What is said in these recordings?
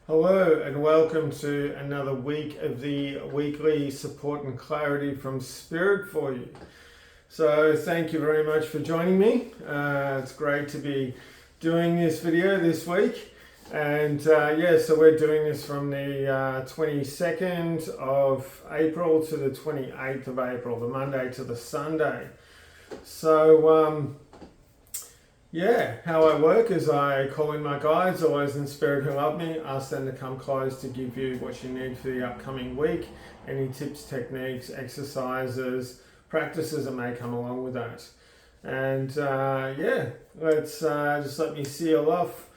Hello and welcome to another week of the weekly support and clarity from Spirit for you. So thank you very much for joining me. It's great to be doing this video this week. And so we're doing this from the 22nd of April to the 28th of April, the Monday to the Sunday. So how I work is I call in my guides, always in spirit who love me, ask them to come close to give you what you need for the upcoming week, any tips, techniques, exercises, practices that may come along with that. And let's just let me seal off,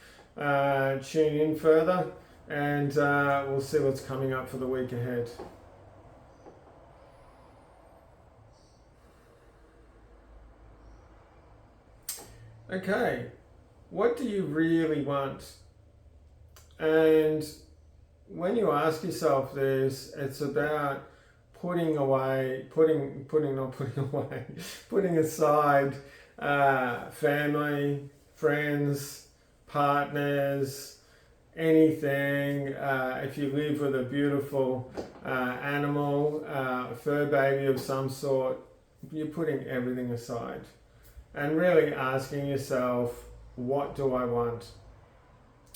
tune in further, and we'll see what's coming up for the week ahead. Okay, what do you really want? And when you ask yourself this, it's about putting aside family, friends, partners, anything. If you live with a beautiful animal, fur baby of some sort, you're putting everything aside. And really asking yourself, what do I want?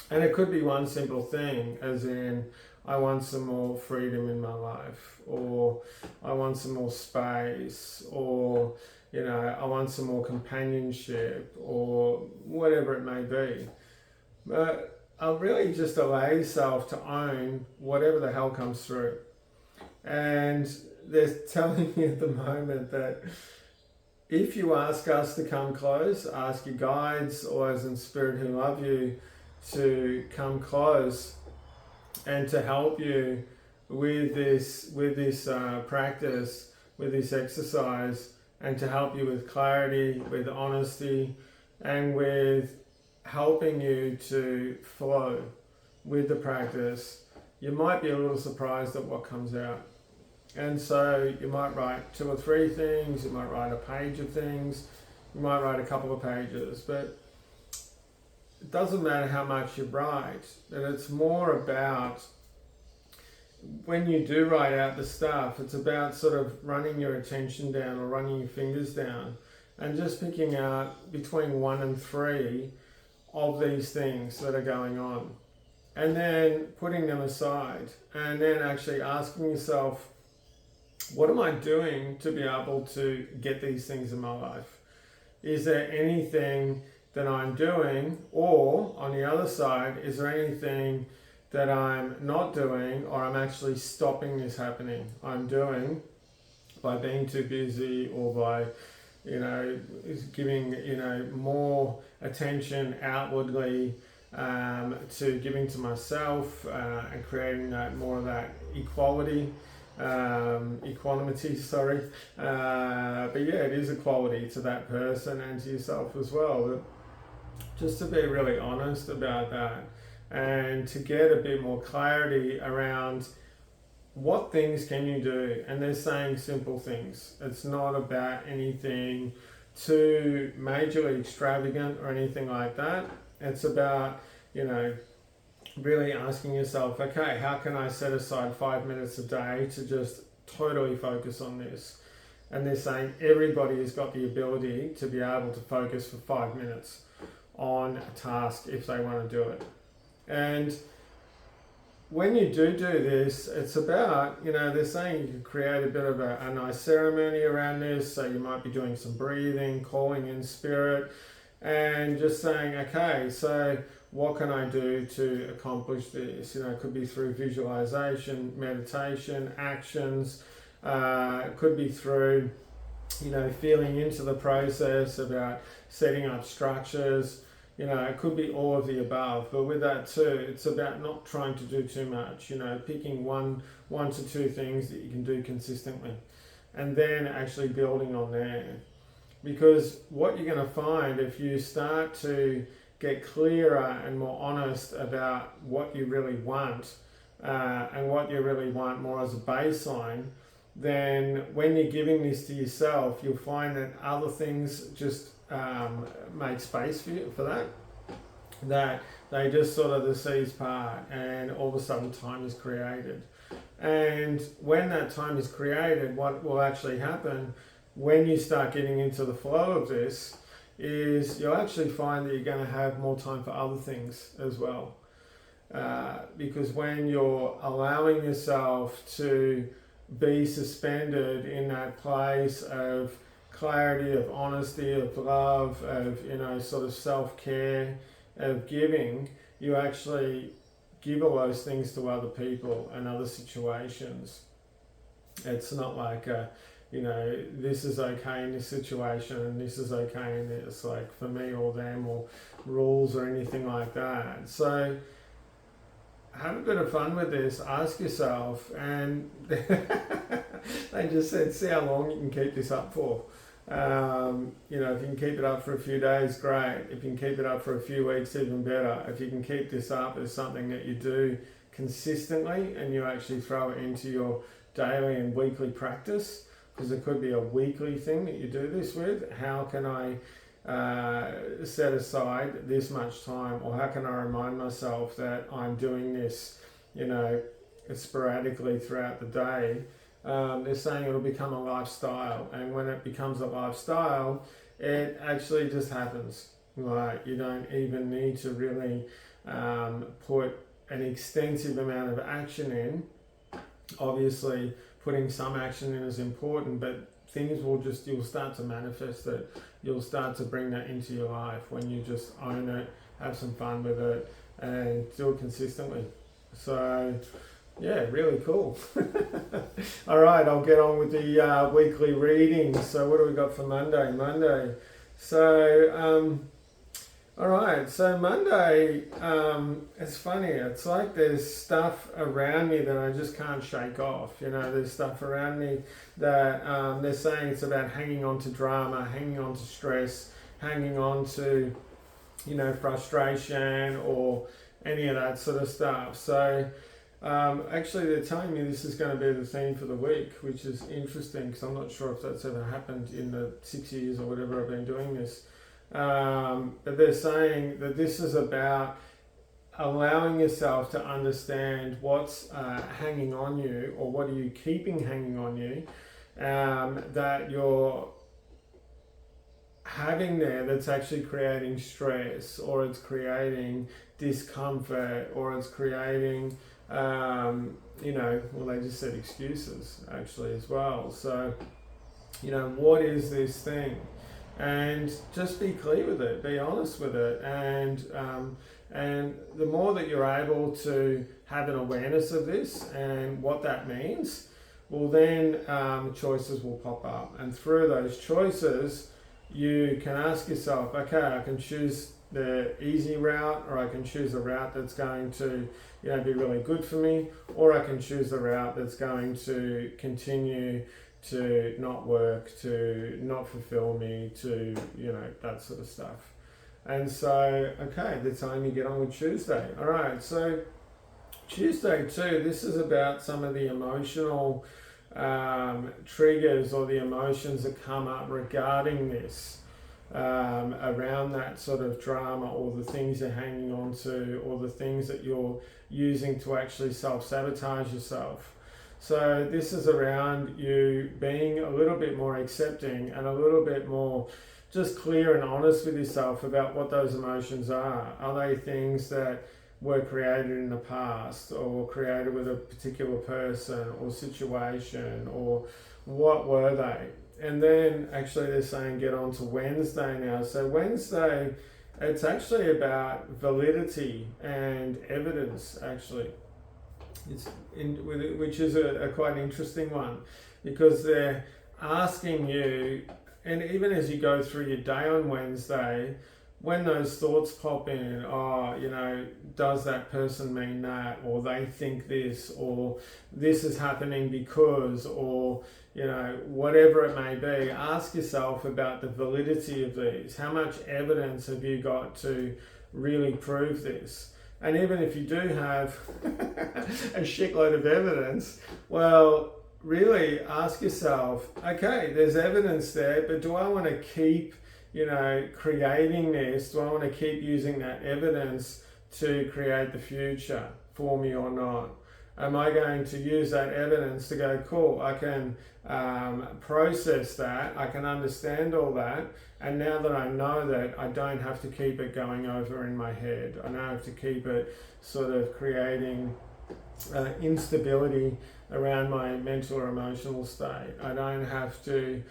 And it could be one simple thing, as in, I want some more freedom in my life, or I want some more space, or, I want some more companionship, or whatever it may be. But I'll really just allow yourself to own whatever the hell comes through. And they're telling me at the moment that if you ask us to come close, ask your guides, or as in spirit who love you, to come close and to help you with this practice, with this exercise, and to help you with clarity, with honesty, and with helping you to flow with the practice, you might be a little surprised at what comes out. And so you might write 2 or 3 things, you might write a page of things, you might write a couple of pages, but it doesn't matter how much you write, that it's more about, when you do write out the stuff, it's about sort of running your attention down or running your fingers down and just picking out between 1 and 3 of these things that are going on, and then putting them aside, and then actually asking yourself, what am I doing to be able to get these things in my life? Is there anything that I'm doing, or on the other side, is there anything that I'm not doing, or I'm actually stopping this happening? I'm doing by being too busy, or by, giving, more attention outwardly to giving to myself and creating that more of that equanimity, but it is equality to that person and to yourself as well. But just to be really honest about that, and to get a bit more clarity around what things can you do. And they're saying simple things. It's not about anything too majorly extravagant or anything like that. It's about, really asking yourself, okay, how can I set aside 5 minutes a day to just totally focus on this? And they're saying everybody has got the ability to be able to focus for 5 minutes on a task if they want to do it. And when you do this, it's about, they're saying you can create a bit of a nice ceremony around this. So you might be doing some breathing, calling in spirit, and just saying, okay, so what can I do to accomplish this? It could be through visualization, meditation, actions. It could be through, feeling into the process about setting up structures. It could be all of the above. But with that too, it's about not trying to do too much. Picking one to 2 things that you can do consistently, and then actually building on there. Because what you're going to find, if you start to get clearer and more honest about what you really want, and what you really want more as a baseline, then when you're giving this to yourself, you'll find that other things just make space for you for that. that they just sort of the seas part, and all of a sudden time is created. And when that time is created, what will actually happen when you start getting into the flow of this is you'll actually find that you're going to have more time for other things as well. Because when you're allowing yourself to be suspended in that place of clarity, of honesty, of love, of, you know, sort of self-care, of giving, you actually give all those things to other people and other situations. It's not like, you know, this is okay in this situation and this is okay in this, like for me or them, or rules or anything like that. So have a bit of fun with this, ask yourself, and they just said, see how long you can keep this up for. You know, if you can keep it up for a few days, great. If you can keep it up for a few weeks, even better. If you can keep this up as something that you do consistently and you actually throw it into your daily and weekly practice, because it could be a weekly thing that you do this with. How can I set aside this much time, or how can I remind myself that I'm doing this, you know, sporadically throughout the day? They're saying it'll become a lifestyle, and when it becomes a lifestyle, it actually just happens. Like, you don't even need to really put an extensive amount of action in. Obviously, putting some action in is important, but things will just, you'll start to manifest it. You'll start to bring that into your life when you just own it, have some fun with it, and do it consistently. So, yeah, really cool. All right, I'll get on with the weekly readings. So what do we got for Monday? So, all right, so Monday, it's funny. It's like there's stuff around me that I just can't shake off. You know, there's stuff around me that they're saying it's about hanging on to drama, hanging on to stress, hanging on to, you know, frustration or any of that sort of stuff. So actually they're telling me this is going to be the theme for the week, which is interesting because I'm not sure if that's ever happened in the 6 years or whatever I've been doing this. But they're saying that this is about allowing yourself to understand what's hanging on you, or what are you keeping hanging on you, that you're having there that's actually creating stress, or it's creating discomfort, or it's creating, you know, well, they just said excuses actually as well. So, you know, what is this thing? And just be clear with it, be honest with it, and the more that you're able to have an awareness of this and what that means, well then choices will pop up, and through those choices you can ask yourself, okay, I can choose the easy route, or I can choose a route that's going to, you know, be really good for me, or I can choose the route that's going to continue to not work, to not fulfill me, to, you know, that sort of stuff. And so, okay, the time you get on with Tuesday. All right, so Tuesday too, this is about some of the emotional triggers or the emotions that come up regarding this, around that sort of drama, or the things you're hanging on to, or the things that you're using to actually self-sabotage yourself. So this is around you being a little bit more accepting and a little bit more just clear and honest with yourself about what those emotions are. Are they things that were created in the past, or created with a particular person or situation, or what were they? And then actually they're saying get on to Wednesday now. So Wednesday, it's actually about validity and evidence actually. Which is a quite interesting one, because they're asking you, and even as you go through your day on Wednesday, when those thoughts pop in, oh, you know, does that person mean that, or they think this, or this is happening because, or, you know, whatever it may be, ask yourself about the validity of these. How much evidence have you got to really prove this? And even if you do have a shitload of evidence, well, really ask yourself, okay, there's evidence there, but do I want to keep creating this? Do I want to keep using that evidence to create the future for me or not? Am I going to use that evidence to go, cool, I can process that, I can understand all that, and now that I know that, I don't have to keep it going over in my head. I don't have to keep it sort of creating instability around my mental or emotional state. I don't have to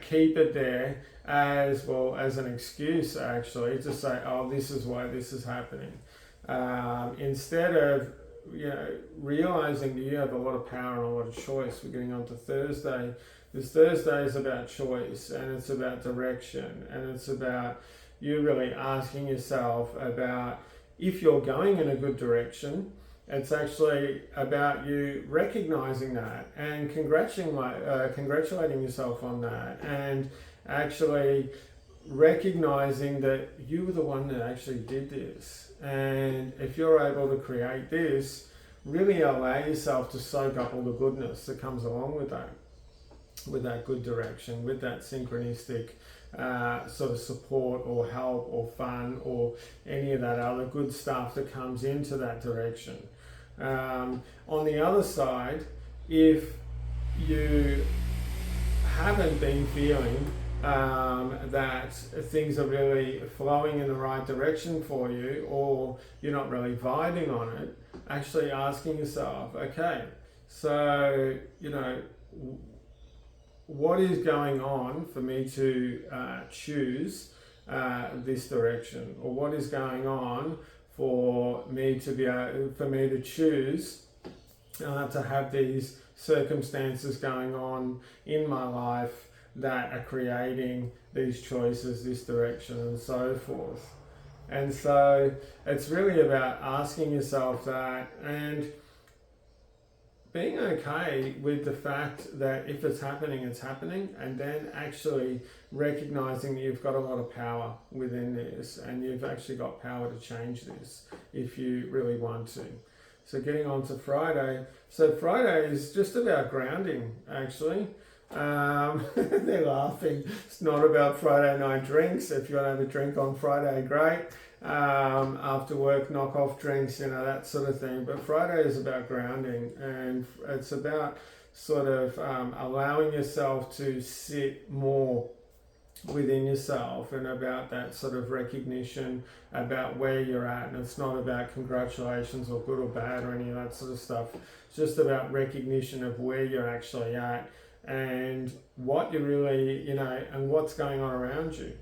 keep it there as well as an excuse, actually, to say, oh, this is why this is happening. Instead of realizing that you have a lot of power and a lot of choice. We're getting on to Thursday. This Thursday is about choice, and it's about direction, and it's about you really asking yourself about if you're going in a good direction. It's actually about you recognizing that and congratulating yourself on that, and actually recognizing that you were the one that actually did this. And if you're able to create this, really allow yourself to soak up all the goodness that comes along with that good direction, with that synchronistic sort of support or help or fun or any of that other good stuff that comes into that direction. On the other side, if you haven't been feeling that things are really flowing in the right direction for you, or you're not really vibing on it, actually asking yourself, okay, so what is going on for me to choose this direction, or what is going on for me to choose to have these circumstances going on in my life that are creating these choices, this direction, and so forth. And so it's really about asking yourself that and being okay with the fact that if it's happening, it's happening, and then actually recognizing that you've got a lot of power within this, and you've actually got power to change this if you really want to. So getting on to Friday. So Friday is just about grounding, actually. They're laughing. It's not about Friday night drinks. If you want to have a drink on Friday, great. After work, knock off drinks, that sort of thing. But Friday is about grounding, and it's about sort of allowing yourself to sit more within yourself, and about that sort of recognition about where you're at. And it's not about congratulations or good or bad or any of that sort of stuff. It's just about recognition of where you're actually at, and what you really, and what's going on around you.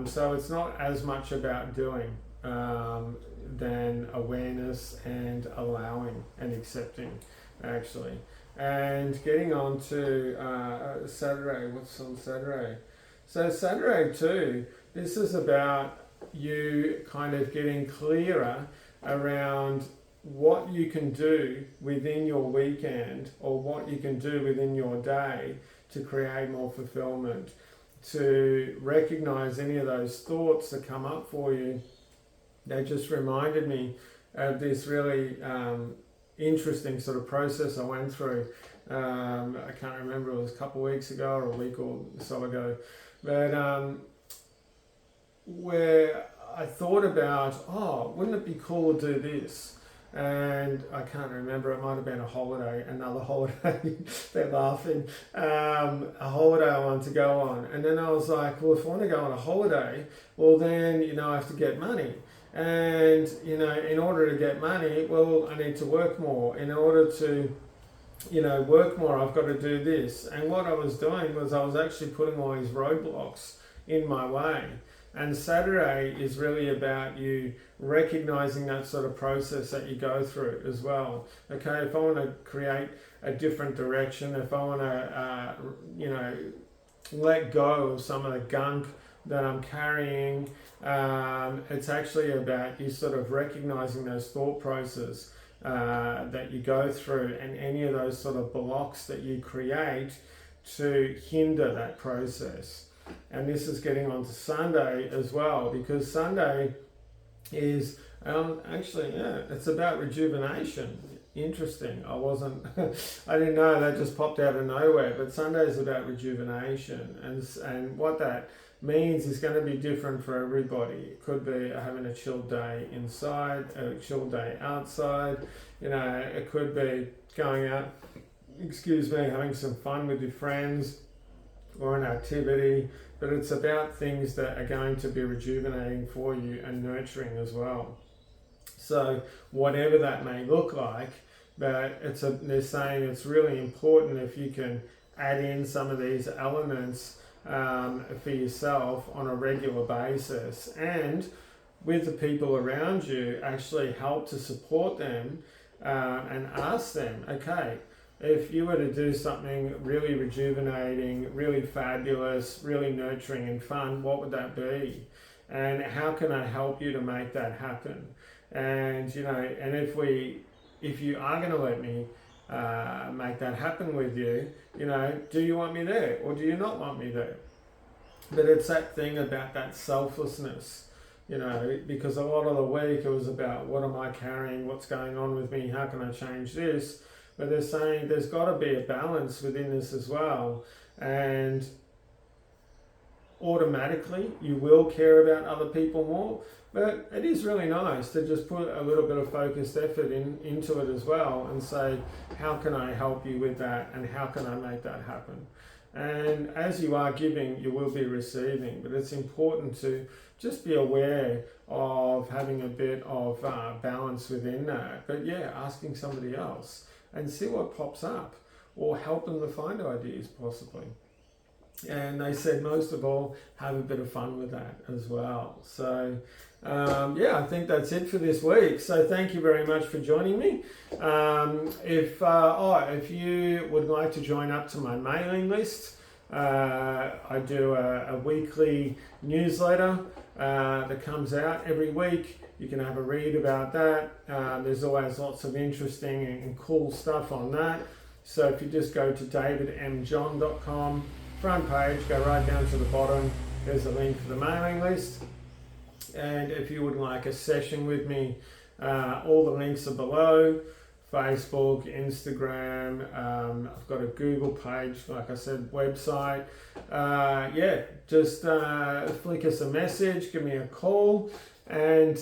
So it's not as much about doing than awareness and allowing and accepting, actually. And getting on to Saturday. What's on Saturday? So Saturday too, this is about you kind of getting clearer around what you can do within your weekend, or what you can do within your day to create more fulfillment, to recognize any of those thoughts that come up for you. They just reminded me of this really interesting sort of process I went through. I can't remember, it was a couple of weeks ago or a week or so ago, but where I thought about, wouldn't it be cool to do this? And I can't remember, it might have been another holiday, they're laughing, a holiday I wanted to go on. And then I was like, well, if I want to go on a holiday, well then, I have to get money. And, in order to get money, well, I need to work more. In order to, work more, I've got to do this. And what I was doing was I was actually putting all these roadblocks in my way. And Saturday is really about you recognizing that sort of process that you go through as well. Okay, if I want to create a different direction, if I want to, let go of some of the gunk that I'm carrying, it's actually about you sort of recognizing those thought processes that you go through, and any of those sort of blocks that you create to hinder that process. And this is getting on to Sunday as well, because Sunday is it's about rejuvenation. Interesting. I didn't know, that just popped out of nowhere. But Sunday is about rejuvenation, and what that means is going to be different for everybody. It could be having a chill day inside, a chill day outside. You know, it could be going out, having some fun with your friends or an activity. But it's about things that are going to be rejuvenating for you and nurturing as well. So whatever that may look like, but they're saying it's really important if you can add in some of these elements for yourself on a regular basis, and with the people around you, actually help to support them and ask them, okay, if you were to do something really rejuvenating, really fabulous, really nurturing and fun, what would that be? And how can I help you to make that happen? And, you know, and if you are going to let me make that happen with you, you know, do you want me there or do you not want me there? But it's that thing about that selflessness, you know, because a lot of the week it was about what am I carrying, what's going on with me, how can I change this? But they're saying there's got to be a balance within this as well. And automatically you will care about other people more, but it is really nice to just put a little bit of focused effort into it as well and say, how can I help you with that and how can I make that happen? And as you are giving, you will be receiving, but it's important to just be aware of having a bit of balance within that. But yeah, asking somebody else and see what pops up, or help them to find ideas possibly. And they said most of all, have a bit of fun with that as well. So yeah, I think that's it for this week. So thank you very much for joining me. If you would like to join up to my mailing list, I do a weekly newsletter that comes out every week. You can have a read about that. There's always lots of interesting and cool stuff on that. So if you just go to davidmjohn.com, front page, go right down to the bottom, there's a link for the mailing list. And if you would like a session with me, all the links are below. Facebook, Instagram, I've got a Google page, like I said, website. Yeah, just flick us a message, give me a call, and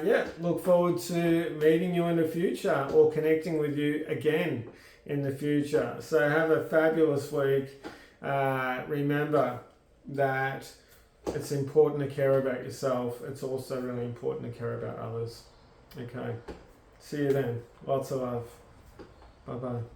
yeah, look forward to meeting you in the future or connecting with you again in the future. So have a fabulous week. Remember that it's important to care about yourself. It's also really important to care about others. Okay. See you then. Lots of love. Bye-bye.